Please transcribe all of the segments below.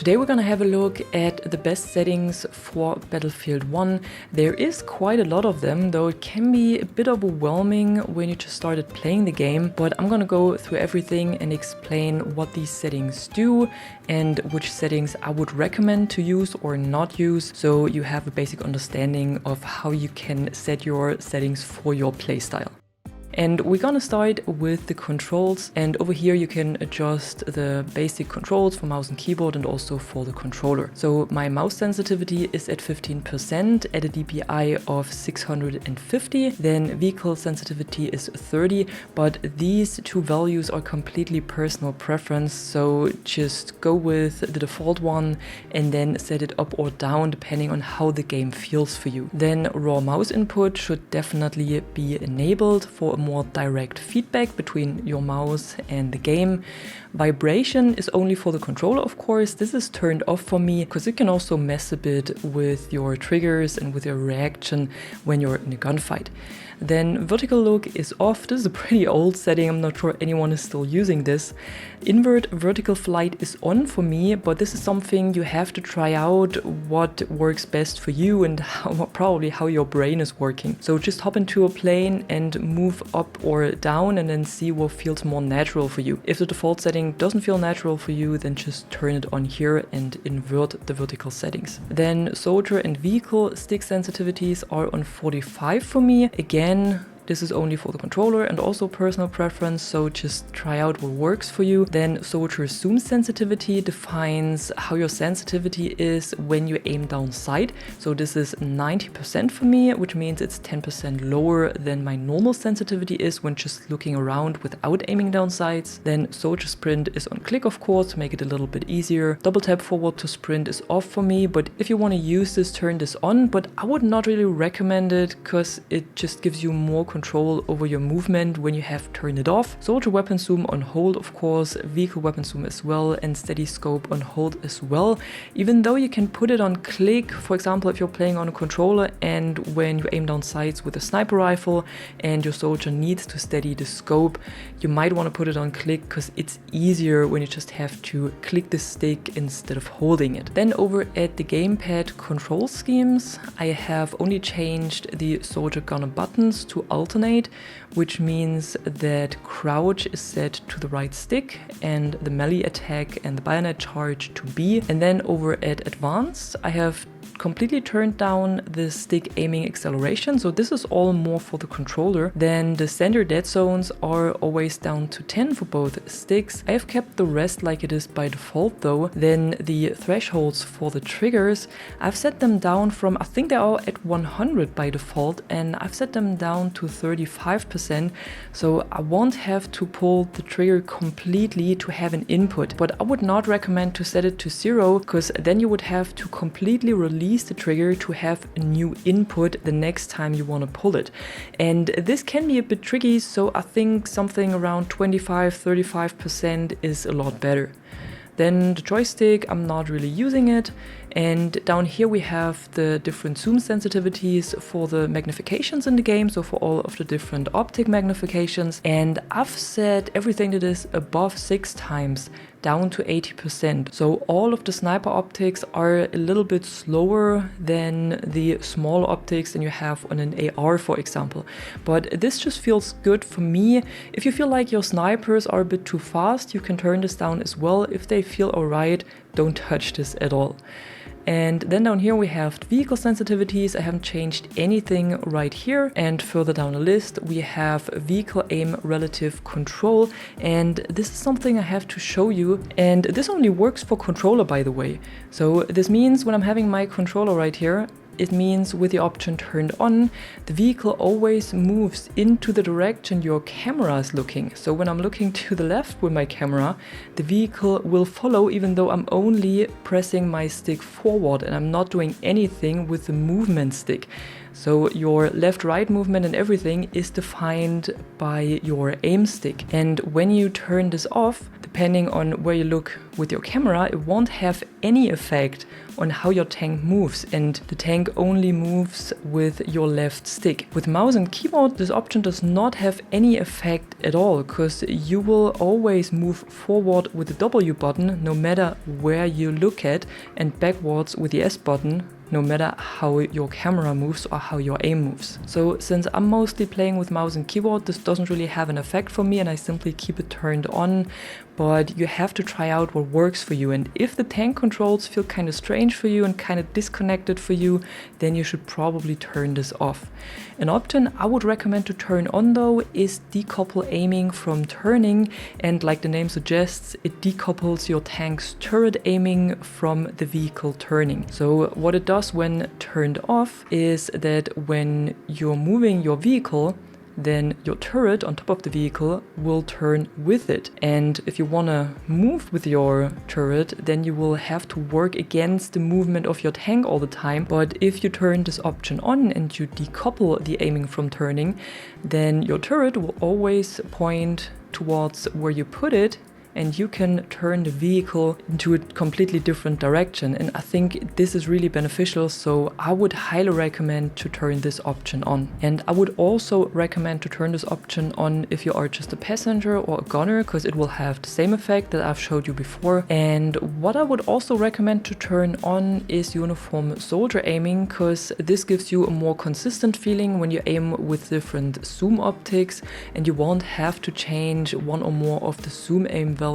Today we're gonna have a look at the best settings for Battlefield 1. There is quite a lot of them, though it can be a bit overwhelming when you just started playing the game, but I'm gonna go through everything and explain what these settings do and which settings I would recommend to use or not use, so you have a basic understanding of how you can set your settings for your playstyle. And we're gonna start with the controls, and over here you can adjust the basic controls for mouse and keyboard and also for the controller. So my mouse sensitivity is at 15% at a DPI of 650, then vehicle sensitivity is 30, but these two values are completely personal preference, so just go with the default one and then set it up or down depending on how the game feels for you. Then raw mouse input should definitely be enabled for a more direct feedback between your mouse and the game. Vibration is only for the controller, of course. This is turned off for me because it can also mess a bit with your triggers and with your reaction when you're in a gunfight. Then vertical look is off. This is a pretty old setting. I'm not sure anyone is still using this. Invert vertical flight is on for me, but this is something you have to try out what works best for you and probably how your brain is working. So just hop into a plane and move up or down and then see what feels more natural for you. If the default setting doesn't feel natural for you, then just turn it on here and invert the vertical settings. Then soldier and vehicle stick sensitivities are on 45 for me. Again, this is only for the controller and also personal preference, so just try out what works for you. Then soldier zoom sensitivity defines how your sensitivity is when you aim down sight. So this is 90% for me, which means it's 10% lower than my normal sensitivity is when just looking around without aiming down sights. Then soldier sprint is on click, of course, to make it a little bit easier. Double tap forward to sprint is off for me, but if you want to use this, turn this on, but I would not really recommend it because it just gives you more control over your movement when you have turned it off. Soldier weapon zoom on hold, of course, vehicle weapon zoom as well, and steady scope on hold as well. Even though you can put it on click, for example, if you're playing on a controller and when you aim down sights with a sniper rifle and your soldier needs to steady the scope, you might want to put it on click because it's easier when you just have to click the stick instead of holding it. Then over at the gamepad control schemes, I have only changed the soldier gunner buttons to alternate, which means that crouch is set to the right stick and the melee attack and the bayonet charge to B. And then over at advanced, I have completely turned down the stick aiming acceleration, so this is all more for the controller. Then the standard dead zones are always down to 10 for both sticks. I have kept the rest like it is by default though. Then the thresholds for the triggers, I've set them down from, I think they are at 100 by default, and I've set them down to 35%, so I won't have to pull the trigger completely to have an input. But I would not recommend to set it to 0 because then you would have to completely release the trigger to have a new input the next time you want to pull it. And this can be a bit tricky, so I think something around 25-35% is a lot better. Then the joystick, I'm not really using it. And down here we have the different zoom sensitivities for the magnifications in the game, so for all of the different optic magnifications. And I've set everything that is above 6 times down to 80%. So all of the sniper optics are a little bit slower than the small optics than you have on an AR, for example. But this just feels good for me. If you feel like your snipers are a bit too fast, you can turn this down as well. If they feel alright, don't touch this at all. And then down here we have vehicle sensitivities. I haven't changed anything right here. And further down the list we have vehicle aim relative control, and this is something I have to show you, and this only works for controller, by the way. So this means when I'm having my controller right here, it means with the option turned on, the vehicle always moves into the direction your camera is looking. So when I'm looking to the left with my camera, the vehicle will follow even though I'm only pressing my stick forward and I'm not doing anything with the movement stick. So your left-right movement and everything is defined by your aim stick. And when you turn this off, depending on where you look with your camera, it won't have any effect on how your tank moves, and the tank only moves with your left stick. With mouse and keyboard, this option does not have any effect at all, because you will always move forward with the W button no matter where you look at, and backwards with the S button no matter how your camera moves or how your aim moves. So since I'm mostly playing with mouse and keyboard, this doesn't really have an effect for me, and I simply keep it turned on. But you have to try out what works for you, and if the tank controls feel kind of strange for you and kind of disconnected for you, then you should probably turn this off. An option I would recommend to turn on though is decouple aiming from turning, and like the name suggests, it decouples your tank's turret aiming from the vehicle turning. So what it does when turned off is that when you're moving your vehicle, then your turret on top of the vehicle will turn with it. And if you want to move with your turret, then you will have to work against the movement of your tank all the time. But if you turn this option on and you decouple the aiming from turning, then your turret will always point towards where you put it, and you can turn the vehicle into a completely different direction. And I think this is really beneficial, so I would highly recommend to turn this option on. And I would also recommend to turn this option on if you are just a passenger or a gunner, because it will have the same effect that I've showed you before. And what I would also recommend to turn on is uniform soldier aiming, because this gives you a more consistent feeling when you aim with different zoom optics, and you won't have to change one or more of the zoom aim values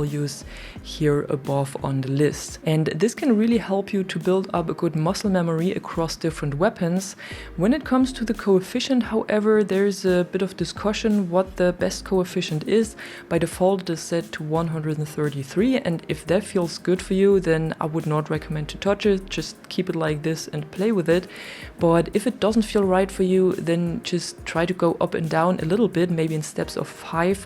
here above on the list. And this can really help you to build up a good muscle memory across different weapons. When it comes to the coefficient, however, there's a bit of discussion what the best coefficient is. By default, it is set to 133, and if that feels good for you, then I would not recommend to touch it. Just keep it like this and play with it. But if it doesn't feel right for you, then just try to go up and down a little bit, maybe in steps of 5,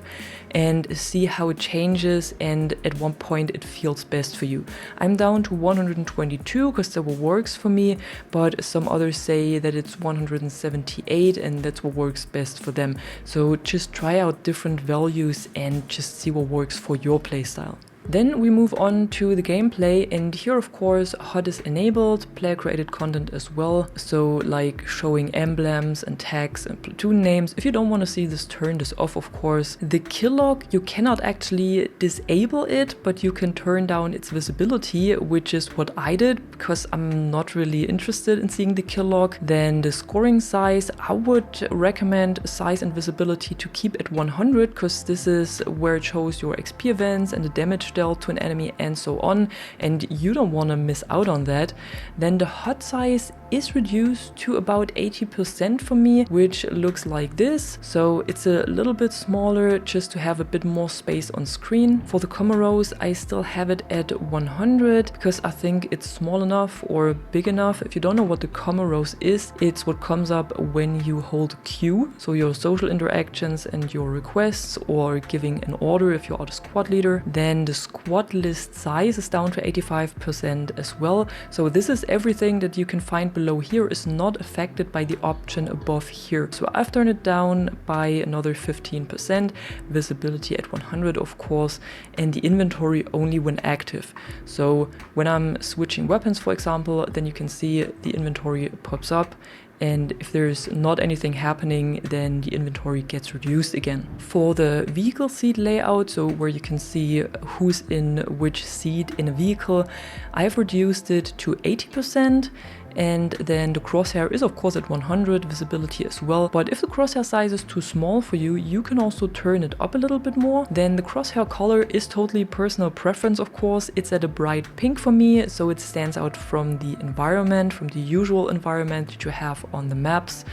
and see how it changes and at one point it feels best for you. I'm down to 122 because that what works for me, but some others say that it's 178 and that's what works best for them. So just try out different values and just see what works for your playstyle. Then we move on to the gameplay, and here of course HUD is enabled, player created content as well, so like showing emblems and tags and platoon names. If you don't want to see this, turn this off of course. The kill log, you cannot actually disable it, but you can turn down its visibility, which is what I did because I'm not really interested in seeing the kill log. Then the scoring size, I would recommend size and visibility to keep at 100 because this is where it shows your XP events and the damage dealt to an enemy and so on, and you don't want to miss out on that. Then the HUD size is reduced to about 80% for me, which looks like this. So it's a little bit smaller just to have a bit more space on screen. For the comma rows, I still have it at 100 because I think it's small enough or big enough. If you don't know what the comma rows is, it's what comes up when you hold Q, so your social interactions and your requests or giving an order if you are the squad leader. Then the squad list size is down to 85% as well. So this is everything that you can find below here is not affected by the option above here. So I've turned it down by another 15%, visibility at 100 of course, and the inventory only when active. So when I'm switching weapons, for example, then you can see the inventory pops up, and if there's not anything happening, then the inventory gets reduced again. For the vehicle seat layout, so where you can see who's in which seat in a vehicle, I've reduced it to 80%. And then the crosshair is of course at 100, visibility as well. But if the crosshair size is too small for you, you can also turn it up a little bit more. Then the crosshair color is totally personal preference, of course. It's at a bright pink for me, so it stands out from the environment, from the usual environment that you have on the maps.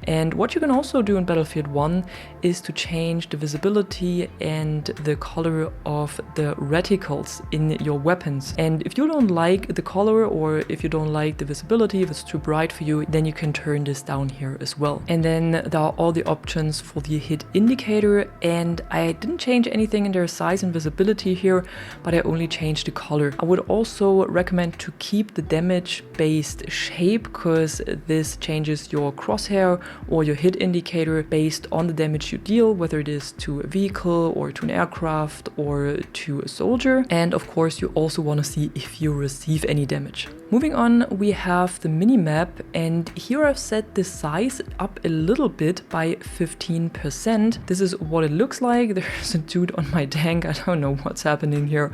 And what you can also do in Battlefield 1 is to change the visibility and the color of the reticles in your weapons. And if you don't like the color or if you don't like the visibility, visibility. If it's too bright for you, then you can turn this down here as well. And then there are all the options for the hit indicator, and I didn't change anything in their size and visibility here, but I only changed the color. I would also recommend to keep the damage based shape, because this changes your crosshair or your hit indicator based on the damage you deal, whether it is to a vehicle or to an aircraft or to a soldier. And of course you also want to see if you receive any damage. Moving on, we have the minimap, and here I've set the size up a little bit by 15%. This is what it looks like. There's a dude on my tank. I don't know what's happening here,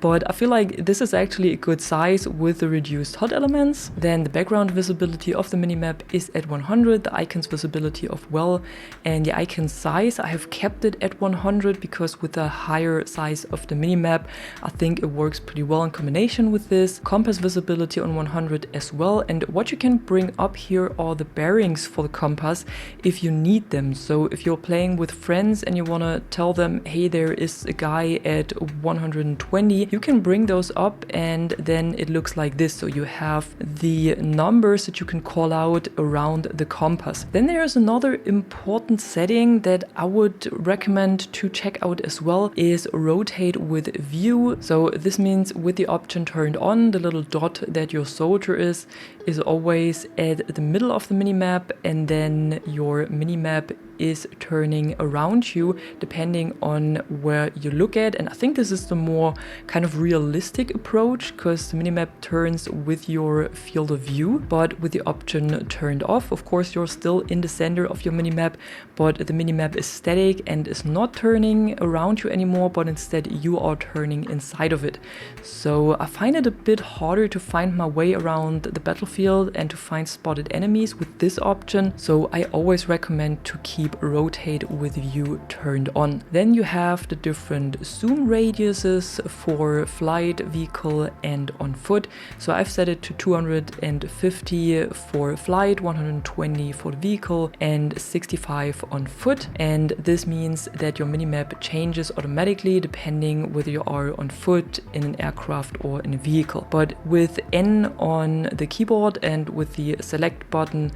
but I feel like this is actually a good size with the reduced HUD elements. Then the background visibility of the minimap is at 100, the icons visibility of well, and the icon size I have kept it at 100 because with the higher size of the minimap, I think it works pretty well in combination with this. Compass visibility on 100 as well, and what you can bring up here are the bearings for the compass if you need them. So if you're playing with friends and you want to tell them, hey, there is a guy at 120, you can bring those up and then it looks like this. So you have the numbers that you can call out around the compass. Then there's another important setting that I would recommend to check out as well, is rotate with view. So this means with the option turned on, the little dot that your soldier is always at the middle of the minimap, and then your minimap is turning around you depending on where you look at. And I think this is the more kind of realistic approach, because the minimap turns with your field of view, but with the option turned off. Of course, you're still in the center of your minimap, but the minimap is static and is not turning around you anymore, but instead you are turning inside of it. So I find it a bit harder to find my way around the battlefield and to find spotted enemies with this option. So I always recommend to keep rotate with view turned on. Then you have the different zoom radiuses for flight, vehicle and on foot. So I've set it to 250 for flight, 120 for the vehicle and 65 on foot. And this means that your minimap changes automatically depending whether you are on foot, in an aircraft or in a vehicle. But with N on the keyboard and with the select button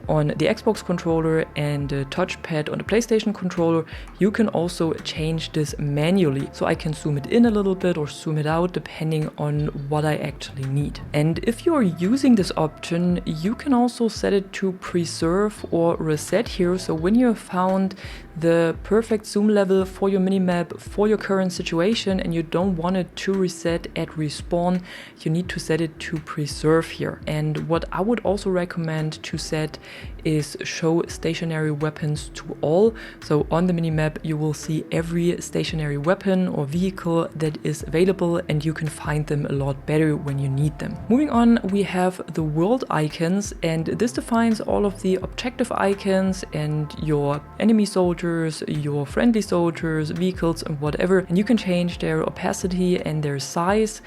on the Xbox controller and the touchpad on the PlayStation controller, you can also change this manually. So I can zoom it in a little bit or zoom it out depending on what I actually need. And if you're using this option, you can also set it to preserve or reset here. So when you have found the perfect zoom level for your minimap for your current situation and you don't want it to reset at respawn, you need to set it to preserve here. And what I would also recommend to set is show stationary weapons to all. So on the minimap you will see every stationary weapon or vehicle that is available, and you can find them a lot better when you need them. Moving on, we have the world icons, and this defines all of the objective icons and your enemy soldiers, your friendly soldiers, vehicles and whatever, and you can change their opacity and their size.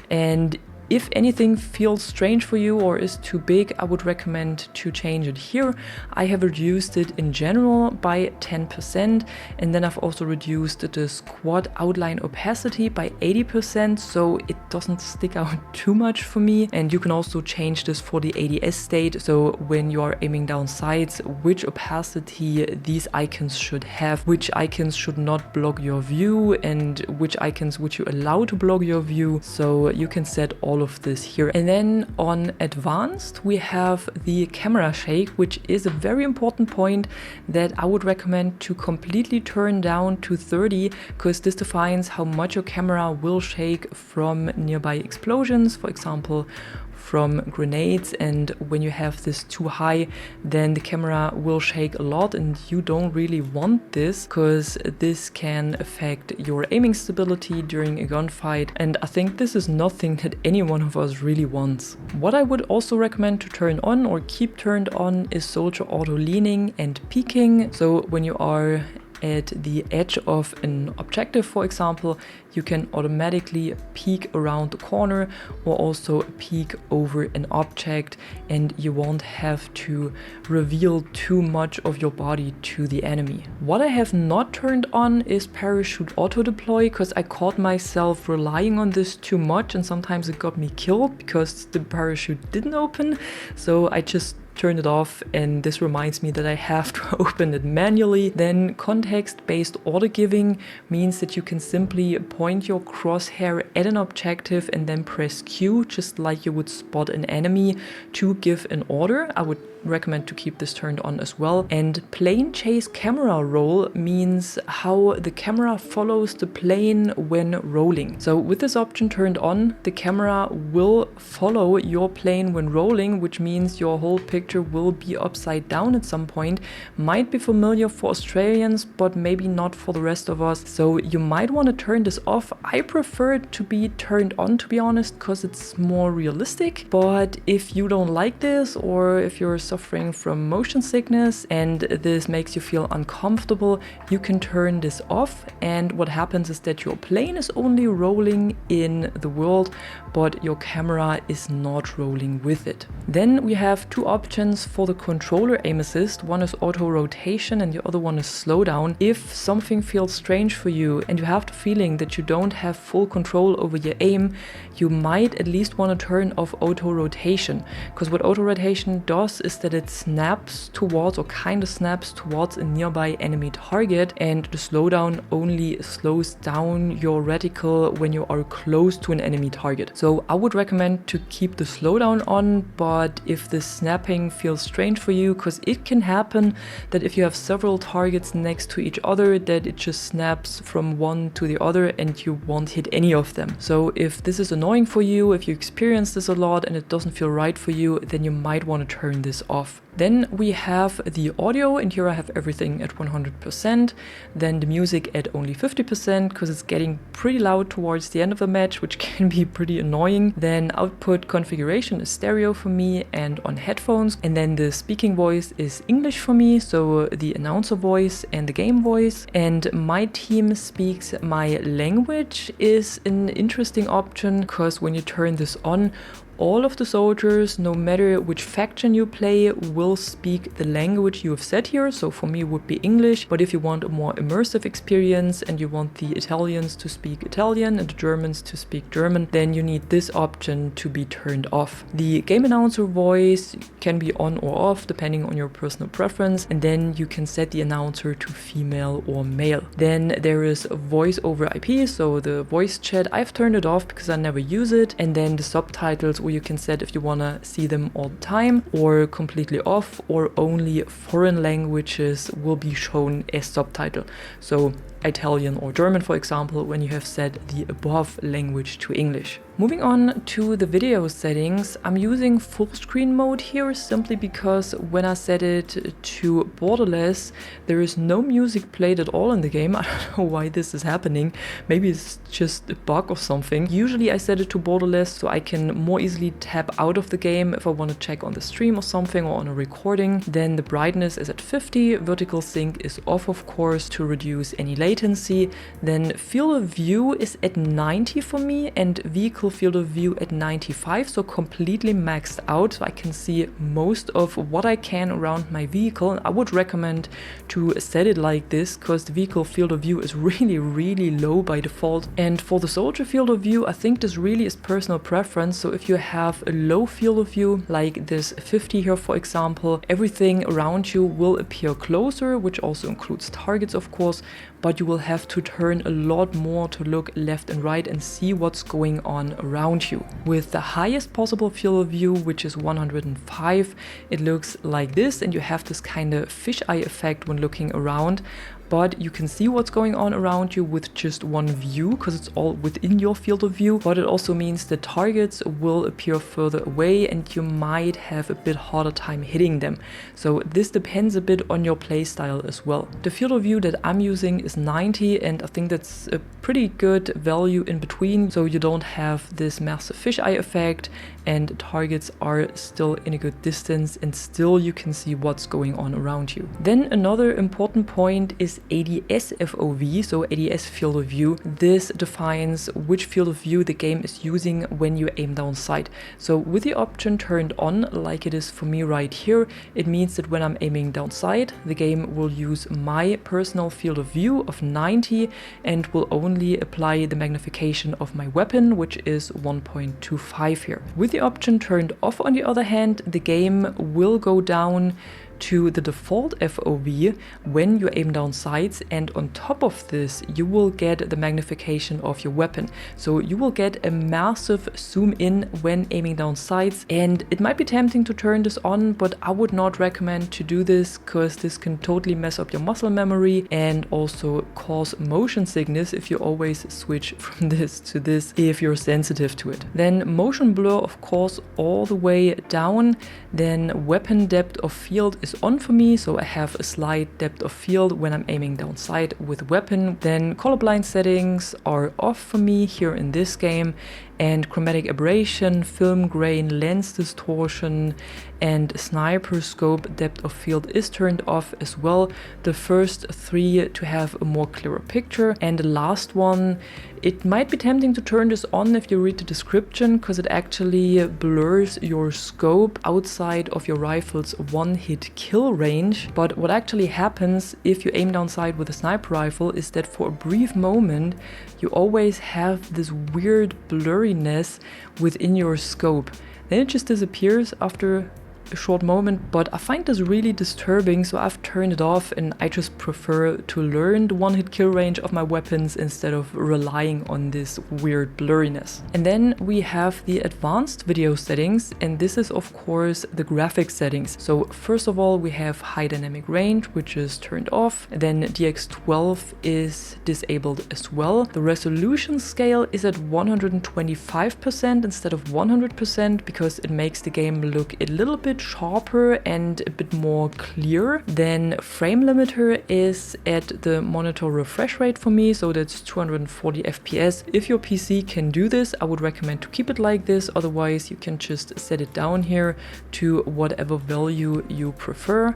And if anything feels strange for you or is too big, I would recommend to change it here. I have reduced it in general by 10%, and then I've also reduced the squad outline opacity by 80%, so it doesn't stick out too much for me. And you can also change this for the ADS state, so when you are aiming down sights, which opacity these icons should have, which icons should not block your view, and which icons would you allow to block your view. So you can set all of this here. And then on advanced, we have the camera shake, which is a very important point that I would recommend to completely turn down to 30, because this defines how much your camera will shake from nearby explosions, for example from grenades. And when you have this too high, then the camera will shake a lot, and you don't really want this, because this can affect your aiming stability during a gunfight, and I think this is nothing that any one of us really wants. What I would also recommend to turn on or keep turned on is soldier auto leaning and peeking. So when you are at the edge of an objective, for example, you can automatically peek around the corner or also peek over an object, and you won't have to reveal too much of your body to the enemy. What I have not turned on is parachute auto deploy, because I caught myself relying on this too much and sometimes it got me killed because the parachute didn't open. So I just turn it off, and this reminds me that I have to open it manually. Then context-based order giving means that you can simply point your crosshair at an objective and then press Q, just like you would spot an enemy, to give an order. I would recommend to keep this turned on as well. And plane chase camera roll means how the camera follows the plane when rolling. So with this option turned on, the camera will follow your plane when rolling, which means your whole picture will be upside down at some point. Might be familiar for Australians, but maybe not for the rest of us. So you might want to turn this off. I prefer it to be turned on, to be honest, because it's more realistic. But if you don't like this, or if you're suffering from motion sickness and this makes you feel uncomfortable, you can turn this off, and what happens is that your plane is only rolling in the world, but your camera is not rolling with it. Then we have two options for the controller aim assist. One is auto rotation and the other one is slowdown. If something feels strange for you and you have the feeling that you don't have full control over your aim, you might at least want to turn off auto rotation, because what auto rotation does is that it snaps towards, or kind of snaps towards, a nearby enemy target, and the slowdown only slows down your reticle when you are close to an enemy target. So I would recommend to keep the slowdown on, but if the snapping feels strange for you, because it can happen that if you have several targets next to each other, that it just snaps from one to the other and you won't hit any of them. So if this is annoying for you, if you experience this a lot and it doesn't feel right for you, then you might want to turn this off. Then we have the audio, and here I have everything at 100%. Then the music at only 50%, because it's getting pretty loud towards the end of the match, which can be pretty annoying. Then output configuration is stereo for me and on headphones. And then the speaking voice is English for me, so the announcer voice and the game voice. And my team speaks my language is an interesting option, because when you turn this on, all of the soldiers, no matter which faction you play, will speak the language you have set here. So for me it would be English, but if you want a more immersive experience and you want the Italians to speak Italian and the Germans to speak German, then you need this option to be turned off. The game announcer voice can be on or off depending on your personal preference, and then you can set the announcer to female or male. Then there is voice over IP, so the voice chat, I've turned it off because I never use it. And then the subtitles, you can set if you want to see them all the time or completely off, or only foreign languages will be shown as subtitle. So Italian or German, for example, when you have set the above language to English. Moving on to the video settings, I'm using full screen mode here simply because when I set it to borderless, there is no music played at all in the game. I don't know why this is happening. Maybe it's just a bug or something. Usually I set it to borderless so I can more easily tap out of the game if I want to check on the stream or something, or on a recording. Then the brightness is at 50, vertical sync is off, of course, to reduce any latency. Then field of view is at 90 for me, and vehicle field of view at 95, so completely maxed out, so I can see most of what I can around my vehicle. I would recommend to set it like this because the vehicle field of view is really low by default. And for the soldier field of view, I think this really is personal preference. So if you have a low field of view like this 50 here, for example, everything around you will appear closer, which also includes targets, of course, but you will have to turn a lot more to look left and right and see what's going on around you. With the highest possible field of view, which is 105, it looks like this, and you have this kind of fisheye effect when looking around. But you can see what's going on around you with just one view because it's all within your field of view. But it also means the targets will appear further away and you might have a bit harder time hitting them. So this depends a bit on your playstyle as well. The field of view that I'm using is 90, and I think that's a pretty good value in between. So you don't have this massive fisheye effect and targets are still in a good distance and still you can see what's going on around you. Then another important point is ADS FOV, so ADS field of view. This defines which field of view the game is using when you aim down sight. So with the option turned on, like it is for me right here, it means that when I'm aiming down sight, the game will use my personal field of view of 90 and will only apply the magnification of my weapon, which is 1.25 here. With the option turned off, on the other hand, the game will go down to the default FOV when you aim down sights, and on top of this you will get the magnification of your weapon. So you will get a massive zoom in when aiming down sights, and it might be tempting to turn this on, but I would not recommend to do this because this can totally mess up your muscle memory and also cause motion sickness if you always switch from this to this if you're sensitive to it. Then motion blur, of course, all the way down. Then weapon depth of field is on for me, so I have a slight depth of field when I'm aiming down sight with weapon. Then colorblind settings are off for me here in this game, and chromatic aberration, film grain, lens distortion, and sniper scope depth of field is turned off as well. The first three to have a more clearer picture, and the last one, it might be tempting to turn this on if you read the description, because it actually blurs your scope outside of your rifle's one-hit kill range. But what actually happens if you aim down sight with a sniper rifle is that for a brief moment you always have this weird blurriness within your scope. Then it just disappears after a short moment, but I find this really disturbing, so I've turned it off, and I just prefer to learn the one-hit kill range of my weapons instead of relying on this weird blurriness. And then we have the advanced video settings, and this is of course the graphics settings. So first of all, we have high dynamic range, which is turned off. Then DX12 is disabled as well. The resolution scale is at 125% instead of 100% because it makes the game look a little bit sharper and a bit more clear. Then frame limiter is at the monitor refresh rate for me, so that's 240 FPS. If your PC can do this, I would recommend to keep it like this, otherwise you can just set it down here to whatever value you prefer.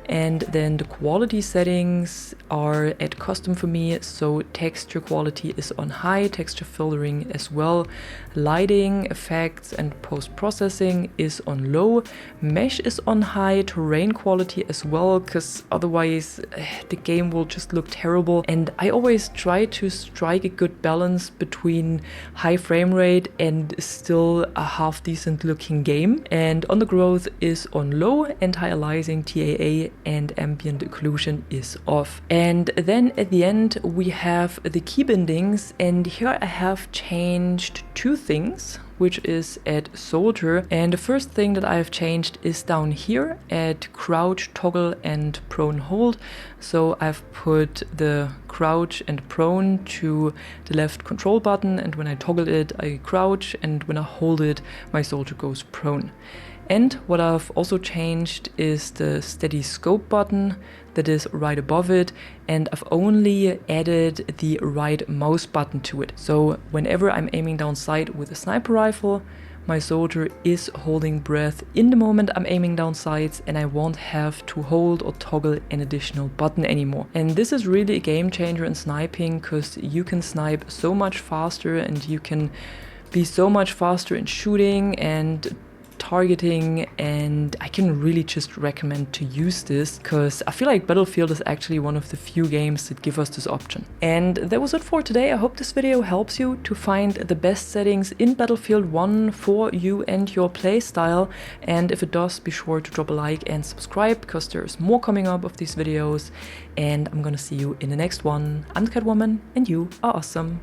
And then the quality settings are at custom for me, so texture quality is on high, texture filtering as well, lighting, effects and post-processing is on low, mesh is on high, terrain quality as well, because otherwise the game will just look terrible. And I always try to strike a good balance between high frame rate and still a half decent looking game. And on the growth is on low, anti-aliasing, TAA and ambient occlusion is off. And then at the end we have the key bindings, and here I have changed two things, which is at soldier. And the first thing that I have changed is down here at crouch, toggle and prone hold. So I've put the crouch and prone to the left control button, and when I toggle it I crouch, and when I hold it my soldier goes prone. And what I've also changed is the steady scope button that is right above it, and I've only added the right mouse button to it. So whenever I'm aiming down sight with a sniper rifle, my soldier is holding breath in the moment I'm aiming down sights, and I won't have to hold or toggle an additional button anymore. And this is really a game changer in sniping, because you can snipe so much faster and you can be so much faster in shooting and targeting, and I can really just recommend to use this because I feel like Battlefield is actually one of the few games that give us this option. And that was it for today. I hope this video helps you to find the best settings in Battlefield 1 for you and your playstyle, and if it does, be sure to drop a like and subscribe because there's more coming up of these videos, and I'm gonna see you in the next one. I'm the Catwoman and you are awesome.